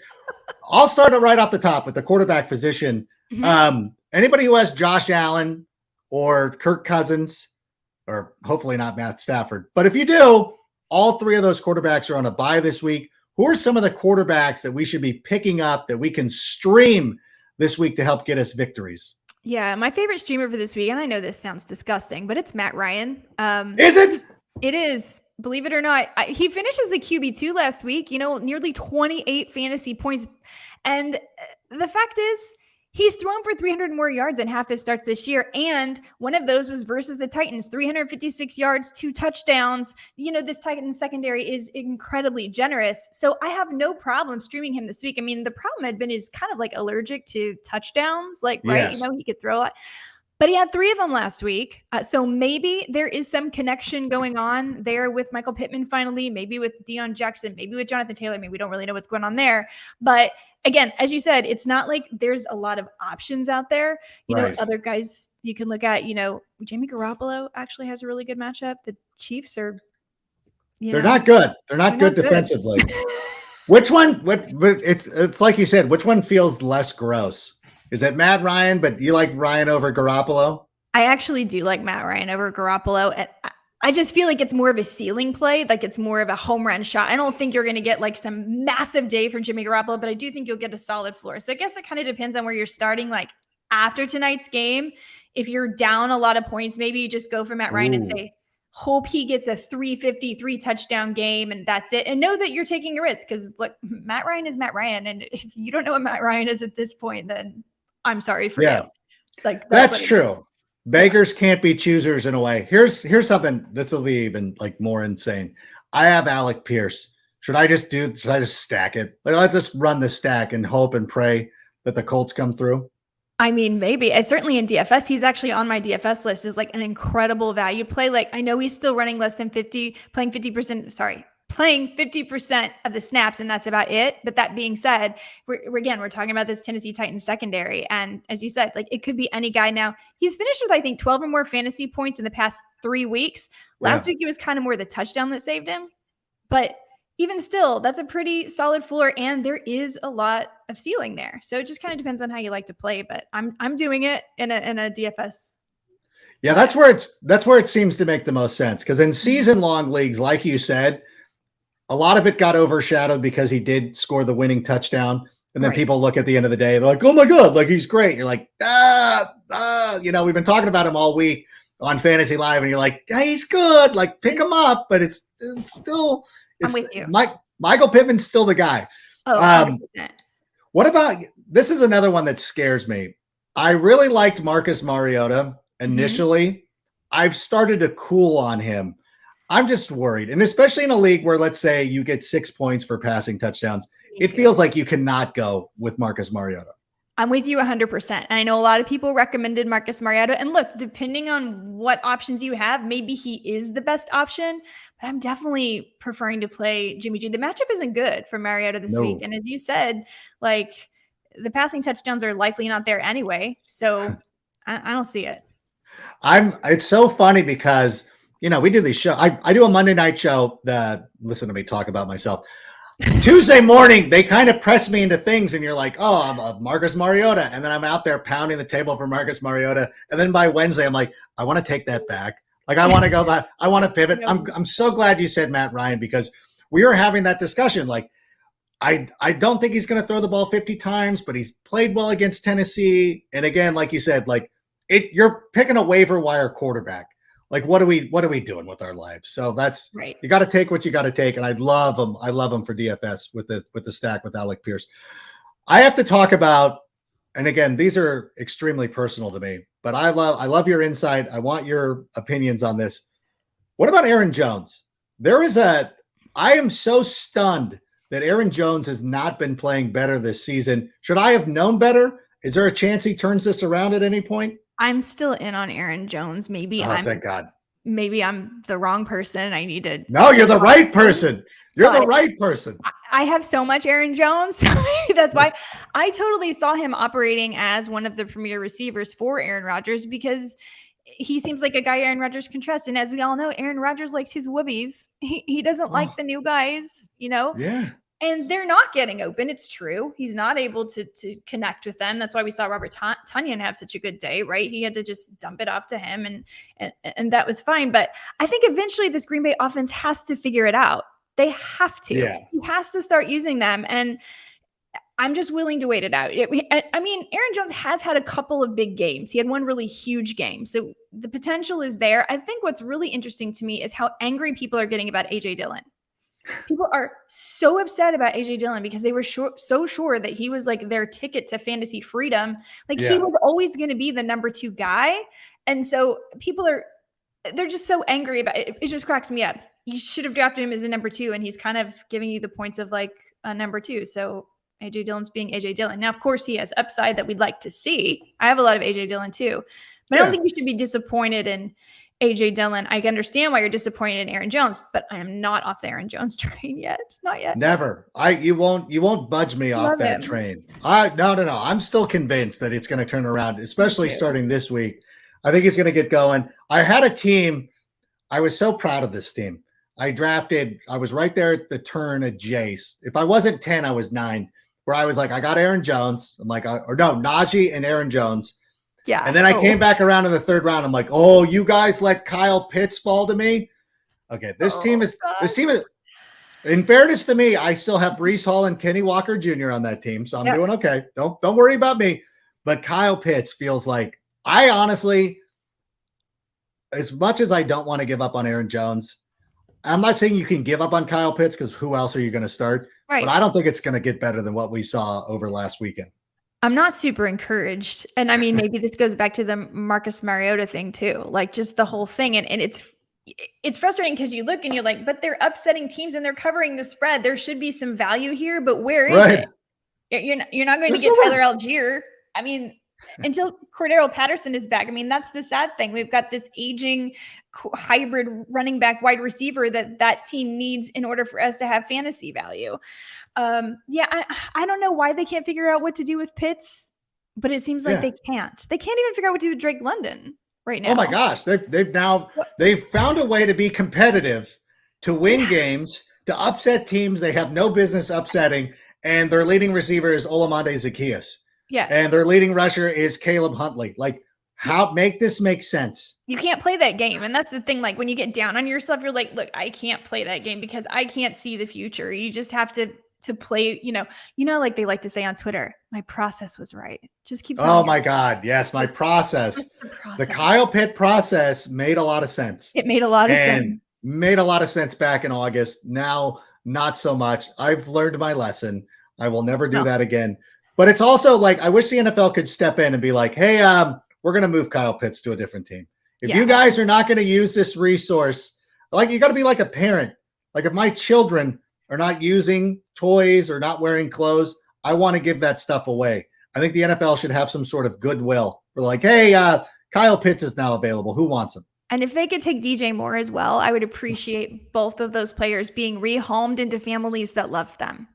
I'll start it right off the top with the quarterback position. Mm-hmm. Anybody who has Josh Allen or Kirk Cousins, or hopefully not Matt Stafford, but if you do, All three of those quarterbacks are on a bye this week. Who are some of the quarterbacks that we should be picking up that we can stream this week to help get us victories? Yeah, my favorite streamer for this week, and I know this sounds disgusting, but it's Matt Ryan. Is it? It is. Believe it or not. He finishes the QB2 last week, nearly 28 fantasy points. And the fact is, he's thrown for 300 more yards in half his starts this year. And one of those was versus the Titans, 356 yards, 2 touchdowns. This Titans secondary is incredibly generous. So I have no problem streaming him this week. I mean, the problem had been he's kind of like allergic to touchdowns, right? Yes. He could throw it. But he had 3 of them last week. So maybe there is some connection going on there with Michael Pittman finally, maybe with Deion Jackson, maybe with Jonathan Taylor. Maybe we don't really know what's going on there. But again, as you said, it's not like there's a lot of options out there. Other guys you can look at, Jimmy Garoppolo actually has a really good matchup. The Chiefs are, they're not good. They're not good defensively. Which one? It's like you said, which one feels less gross? Is it Matt Ryan, but you like Ryan over Garoppolo? I actually do like Matt Ryan over Garoppolo. And I just feel like it's more of a ceiling play. Like it's more of a home run shot. I don't think you're going to get like some massive day from Jimmy Garoppolo, but I do think you'll get a solid floor. So I guess it kind of depends on where you're starting. Like after tonight's game, if you're down a lot of points, maybe you just go for Matt Ryan and say, hope he gets a 353 touchdown game and that's it. And know that you're taking a risk because look, Matt Ryan is Matt Ryan. And if you don't know what Matt Ryan is at this point, then I'm sorry for you. Like that's true. Beggars can't be choosers in a way. Here's something. This will be even like more insane. I have Alec Pierce. Should I just stack it? Like, let's just run the stack and hope and pray that the Colts come through. I mean, maybe. Certainly in DFS, he's actually on my DFS list as like an incredible value play. Like I know he's still running less than 50, playing 50% of the snaps, and that's about it. But that being said, we're talking about this Tennessee Titans secondary. And as you said, like it could be any guy now. He's finished with, I think, 12 or more fantasy points in the past 3 weeks. Last week, it was kind of more the touchdown that saved him. But even still, that's a pretty solid floor. And there is a lot of ceiling there. So it just kind of depends on how you like to play. But I'm doing it in a DFS. Yeah, that's where it seems to make the most sense. Because in season-long leagues, like you said, a lot of it got overshadowed because he did score the winning touchdown. And then people look at the end of the day, they're like, oh my God, like he's great. You're like, we've been talking about him all week on Fantasy Live. And you're like, yeah, he's good. Like pick him up. But it's still, I'm with you. Michael Pittman's still the guy. Oh, 100%. What about, this is another one that scares me. I really liked Marcus Mariota initially. I've started to cool on him. I'm just worried. And especially in a league where, let's say, you get 6 points for passing touchdowns, it feels like you cannot go with Marcus Mariota. I'm with you 100%. And I know a lot of people recommended Marcus Mariota. And look, depending on what options you have, maybe he is the best option. But I'm definitely preferring to play Jimmy G. The matchup isn't good for Mariota this week. And as you said, like the passing touchdowns are likely not there anyway. So I don't see it. It's so funny because we do these shows. I do a Monday night show that, listen to me talk about myself. Tuesday morning, they kind of press me into things and you're like, oh, I'm a Marcus Mariota. And then I'm out there pounding the table for Marcus Mariota. And then by Wednesday, I'm like, I want to take that back. Like, I want to go back. I want to pivot. I'm so glad you said Matt Ryan because we were having that discussion. Like, I don't think he's going to throw the ball 50 times, but he's played well against Tennessee. And again, like you said, like you're picking a waiver wire quarterback. Like, what are we doing with our lives? So that's right. You got to take what you got to take. And I love him for DFS with the stack with Alec Pierce. I have to talk about, and again, these are extremely personal to me, but I love your insight. I want your opinions on this. What about Aaron Jones? I am so stunned that Aaron Jones has not been playing better this season. Should I have known better? Is there a chance he turns this around at any point? I'm still in on Aaron Jones. Thank God. Maybe I'm the wrong person. I need to. No, you're the right person. You're the right person. I have so much Aaron Jones. That's why I totally saw him operating as one of the premier receivers for Aaron Rodgers because he seems like a guy Aaron Rodgers can trust. And as we all know, Aaron Rodgers likes his whoobies. He doesn't like the new guys, Yeah. And they're not getting open. It's true. He's not able to connect with them. That's why we saw Robert Tonyan have such a good day, right? He had to just dump it off to him, and that was fine. But I think eventually this Green Bay offense has to figure it out. They have to. Yeah. He has to start using them. And I'm just willing to wait it out. I mean, Aaron Jones has had a couple of big games. He had one really huge game. So the potential is there. I think what's really interesting to me is how angry people are getting about A.J. Dillon. People are so upset about A.J. Dillon because they were so sure that he was like their ticket to fantasy freedom. Like he was always going to be the number 2 guy. And so they're just so angry about it. It just cracks me up. You should have drafted him as a number 2, and he's kind of giving you the points of like a number 2. So A.J. Dillon's being A.J. Dillon. Now, of course, he has upside that we'd like to see. I have a lot of A.J. Dillon too, but I don't think you should be disappointed in A.J. Dillon. I can understand why you're disappointed in Aaron Jones, but I am not off the Aaron Jones train yet. Not yet. Never. You won't budge me off that train. No. I'm still convinced that it's going to turn around, especially starting this week. I think he's going to get going. I had a team. I was so proud of this team. I was right there at the turn of Jace. If I wasn't 10, I was 9, where I was like, I got Aaron Jones. I'm like, Najee and Aaron Jones. Yeah. And then I came back around in the 3rd round. I'm like, oh, you guys let Kyle Pitts fall to me. Okay. This team is, in fairness to me, I still have Breece Hall and Kenny Walker Jr. on that team. So I'm doing okay. Don't worry about me. But Kyle Pitts feels like, I honestly, as much as I don't want to give up on Aaron Jones, I'm not saying you can give up on Kyle Pitts because who else are you going to start? Right. But I don't think it's going to get better than what we saw over last weekend. I'm not super encouraged. And I mean, maybe this goes back to the Marcus Mariota thing too, like just the whole thing. And it's frustrating because you look and you're like, but they're upsetting teams and they're covering the spread. There should be some value here, but where is it? You're not going to get Tyler Algier. I mean, until Cordero Patterson is back. I mean, that's the sad thing. We've got this aging hybrid running back wide receiver that team needs in order for us to have fantasy value. I don't know why they can't figure out what to do with Pitts, but it seems like they can't. They can't even figure out what to do with Drake London right now. Oh my gosh. They've found a way to be competitive, to win games, to upset teams they have no business upsetting. And their leading receiver is Olamide Zaccheaus. Yeah. And their leading rusher is Caleb Huntley. Like, make this make sense? You can't play that game. And that's the thing. Like, when you get down on yourself, you're like, look, I can't play that game because I can't see the future. You just have to play, like they like to say on Twitter, my process was right. Just keep telling my God. Yes, my process. The Kyle Pitt process made a lot of sense. It made a lot of sense. Made a lot of sense back in August. Now, not so much. I've learned my lesson. I will never do that again. But it's also like, I wish the NFL could step in and be like, hey, we're going to move Kyle Pitts to a different team. If you guys are not going to use this resource, like, you got to be like a parent. Like, if my children are not using toys or not wearing clothes, I want to give that stuff away. I think the NFL should have some sort of goodwill. We're like, hey, Kyle Pitts is now available. Who wants him? And if they could take DJ Moore as well, I would appreciate both of those players being rehomed into families that love them.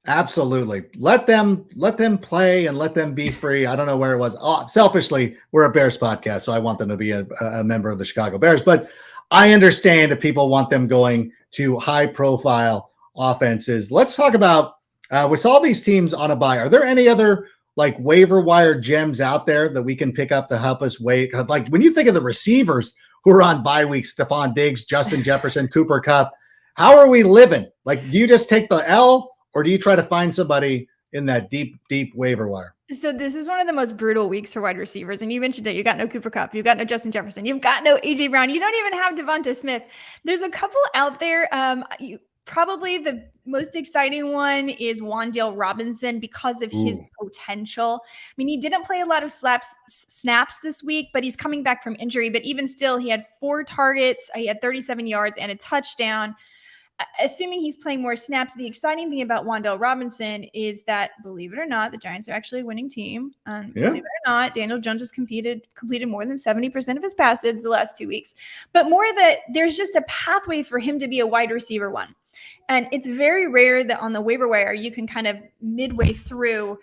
Absolutely. Let them play and let them be free. I don't know where it was. Selfishly, we're a Bears podcast, so I want them to be a member of the Chicago Bears. But I understand if people want them going to high-profile offenses. Let's talk about, with all these teams on a bye, are there any other like waiver wire gems out there that we can pick up to help us wait? Like, when you think of the receivers who are on bye weeks, Stephon Diggs, Justin Jefferson, Cooper Kupp, how are we living? Like, do you just take the L? Or do you try to find somebody in that deep, deep waiver wire? So this is one of the most brutal weeks for wide receivers. And you mentioned it. You got no Cooper Kupp. You've got no Justin Jefferson. You've got no A.J. Brown. You don't even have Devonta Smith. There's a couple out there. Probably the most exciting one is Wan'Dale Robinson because of his potential. I mean, he didn't play a lot of snaps this week, but he's coming back from injury. But even still, he had 4 targets. He had 37 yards and a touchdown. Assuming he's playing more snaps, the exciting thing about Wan'Dale Robinson is that, believe it or not, the Giants are actually a winning team. Believe it or not, Daniel Jones has completed more than 70% of his passes the last 2 weeks. But more that there's just a pathway for him to be a wide receiver one. And it's very rare that on the waiver wire, you can kind of midway through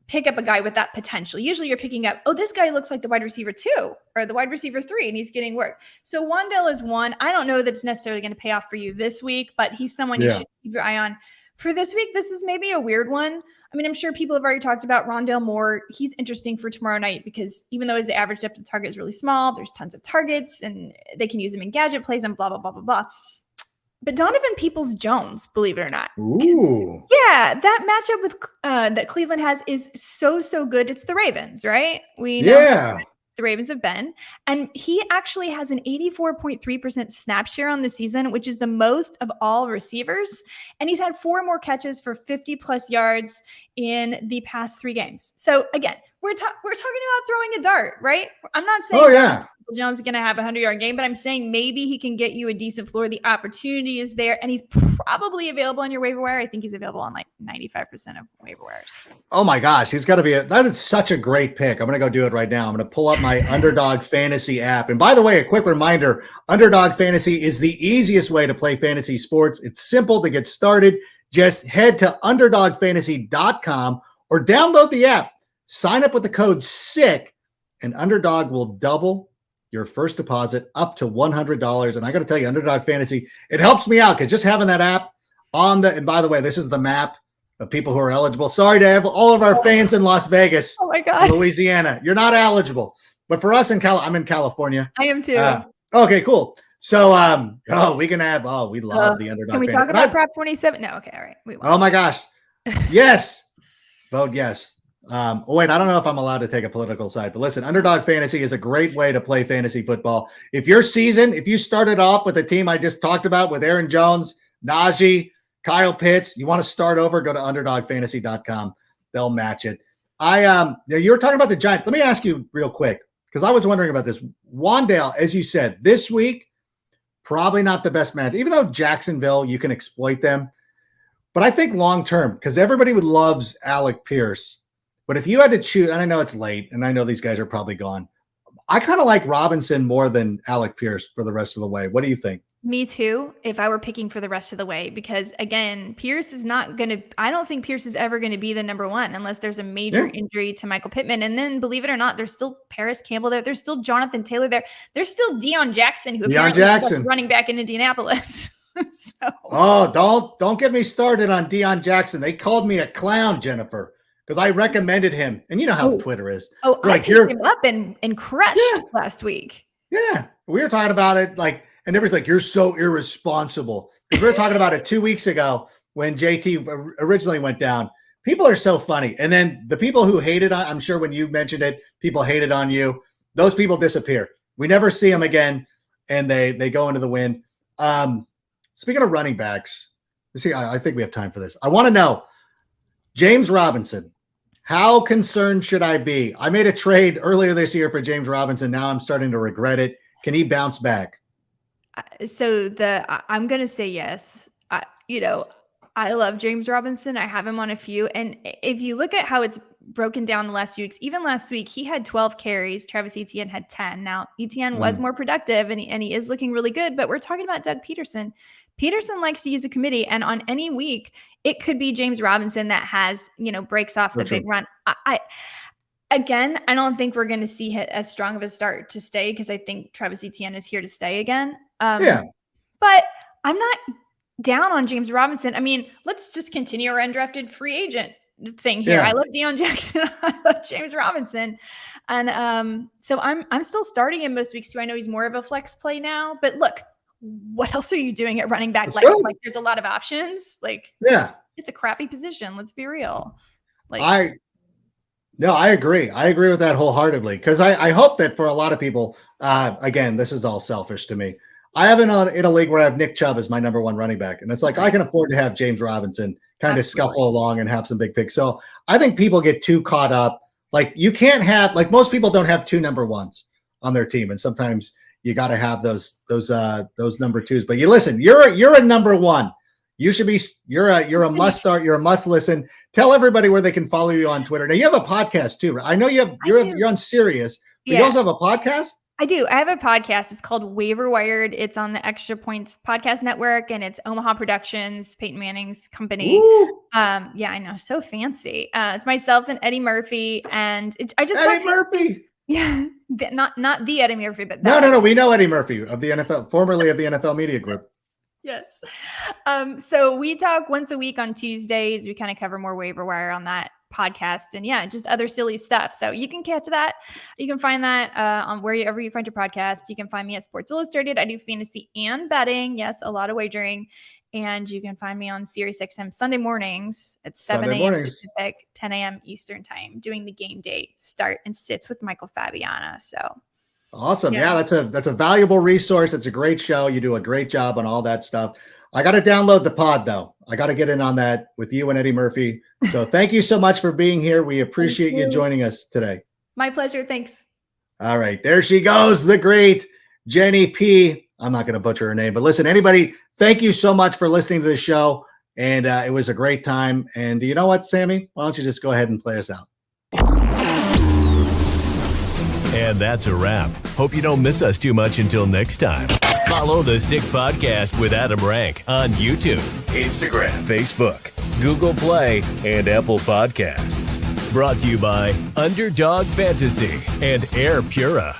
pick up a guy with that potential. Usually you're picking up, this guy looks like the wide receiver 2 or the wide receiver 3, and he's getting work. So Wan'Dale is one. I don't know that it's necessarily going to pay off for you this week, but he's someone you should keep your eye on For this week, this is maybe a weird one. I mean, I'm sure people have already talked about Rondale Moore. He's interesting for tomorrow night because even though his average depth of target is really small, there's tons of targets and they can use him in gadget plays and blah, blah, blah, blah, blah. But Donovan Peoples-Jones, believe it or not. Ooh. Yeah, that matchup with that Cleveland has is so good. It's the Ravens, right? We know the Ravens have been. And he actually has an 84.3% snap share on the season, which is the most of all receivers. And he's had 4 more catches for 50-plus yards in the past 3 games. So, again, we're talking about throwing a dart, right? I'm not saying Jones is going to have a 100-yard game, but I'm saying maybe he can get you a decent floor. The opportunity is there, and he's probably available on your waiver wire. I think he's available on like 95% of waiver wires. Oh my gosh, he's got to be that is such a great pick. I'm going to go do it right now. I'm going to pull up my Underdog Fantasy app. And by the way, a quick reminder, Underdog Fantasy is the easiest way to play fantasy sports. It's simple to get started. Just head to underdogfantasy.com or download the app. Sign up with the code SICK, and Underdog will double your first deposit up to $100. And I got to tell you, Underdog Fantasy, it helps me out because just having that app on and by the way, this is the map of people who are eligible. Sorry to have all of our fans in Las Vegas, oh my God, Louisiana. You're not eligible. But for us I'm in California. I am too. Okay, cool. So, we can have, we love the Underdog. Can we talk about Prop 27? No. Okay. All right. We won't. Oh my gosh. Yes. Vote yes. Wait, I don't know if I'm allowed to take a political side, but listen, Underdog Fantasy is a great way to play fantasy football. If you started off with a team I just talked about with Aaron Jones, Najee, Kyle Pitts, you want to start over, go to underdogfantasy.com. They'll match it. You were talking about the Giants. Let me ask you real quick, because I was wondering about this. Wandale, as you said, this week, probably not the best match, even though Jacksonville, you can exploit them. But I think long-term, because everybody loves Alec Pierce. But if you had to choose, and I know it's late, and I know these guys are probably gone, I kind of like Robinson more than Alec Pierce for the rest of the way. What do you think? Me too, if I were picking for the rest of the way, because again, Pierce is not going to, I don't think Pierce is ever going to be the number 1 unless there's a major injury to Michael Pittman. And then believe it or not, there's still Paris Campbell there. There's still Jonathan Taylor there. There's still Deion Jackson, who apparently is running back in Indianapolis. Don't get me started on Deion Jackson. They called me a clown, Jennifer, because I recommended him. And you know how Twitter is. Oh, I picked him up and crushed last week. Yeah. We were talking about it and everybody's like, you're so irresponsible. Because we were talking about it 2 weeks ago when JT originally went down. People are so funny. And then the people who hated on, I'm sure when you mentioned it, people hated on you. Those people disappear. We never see them again, and they go into the wind. Speaking of running backs, I think we have time for this. I want to know, James Robinson, how concerned should I be? I made a trade earlier this year for James Robinson. Now I'm starting to regret it. Can he bounce back? So I'm going to say yes. I love James Robinson. I have him on a few. And if you look at how it's broken down the last few weeks, even last week, he had 12 carries. Travis Etienne had 10. Now, Etienne was more productive, and he is looking really good. But we're talking about Doug Peterson. Peterson likes to use a committee. And on any week, it could be James Robinson that has, breaks off the big run. Again, I don't think we're going to see as strong of a start to stay, because I think Travis Etienne is here to stay again. But I'm not down on James Robinson. I mean, let's just continue our undrafted free agent thing here. I love Deion Jackson. I love James Robinson. And so I'm still starting him most weeks too. I know he's more of a flex play now, but look, what else are you doing at running back? Like there's a lot of options. It's a crappy position. Let's be real. I agree. I agree with that wholeheartedly, because I hope that for a lot of people, again, this is all selfish to me. I have in a league where I have Nick Chubb as my number 1 running back. And it's like, I can afford to have James Robinson kind of scuffle along and have some big picks. So I think people get too caught up. Like, you can't have, most people don't have 2 number 1s on their team. And sometimes you got to have those number 2s. But you're a number 1. You should be, you're a must start. You're a must listen. Tell everybody where they can follow you on Twitter. Now, you have a podcast too, right? I know you're on Sirius, but you also have a podcast? I do. I have a podcast. It's called Waiver Wired. It's on the Extra Points Podcast Network, and it's Omaha Productions, Peyton Manning's company. Yeah, I know. So fancy. It's myself and Eddie Murphy, and Eddie Murphy. Yeah, not the Eddie Murphy, but no. We know Eddie Murphy of the NFL, formerly of the NFL Media Group. Yes. So we talk once a week on Tuesdays. We kind of cover more waiver wire on that podcast and just other silly stuff. So you can catch that. You can find that on wherever you find your podcast. You can find me at Sports Illustrated. I do fantasy and betting. Yes, a lot of wagering. And you can find me on SiriusXM Sunday mornings at 7 a.m. Pacific, 10 a.m. Eastern time, doing the game day start and sits with Michael Fabiana. So awesome. Yeah, that's a valuable resource. It's a great show. You do a great job on all that stuff. I got to download the pod, though. I got to get in on that with you and Eddie Murphy. So thank you so much for being here. We appreciate you joining us today. My pleasure. Thanks. All right. There she goes, the great Jenny P. I'm not going to butcher her name, but listen, anybody, thank you so much for listening to the show. And it was a great time. And you know what, Sammy? Why don't you just go ahead and play us out? And that's a wrap. Hope you don't miss us too much until next time. Follow the Sick Podcast with Adam Rank on YouTube, Instagram, Facebook, Google Play, and Apple Podcasts. Brought to you by Underdog Fantasy and Pura.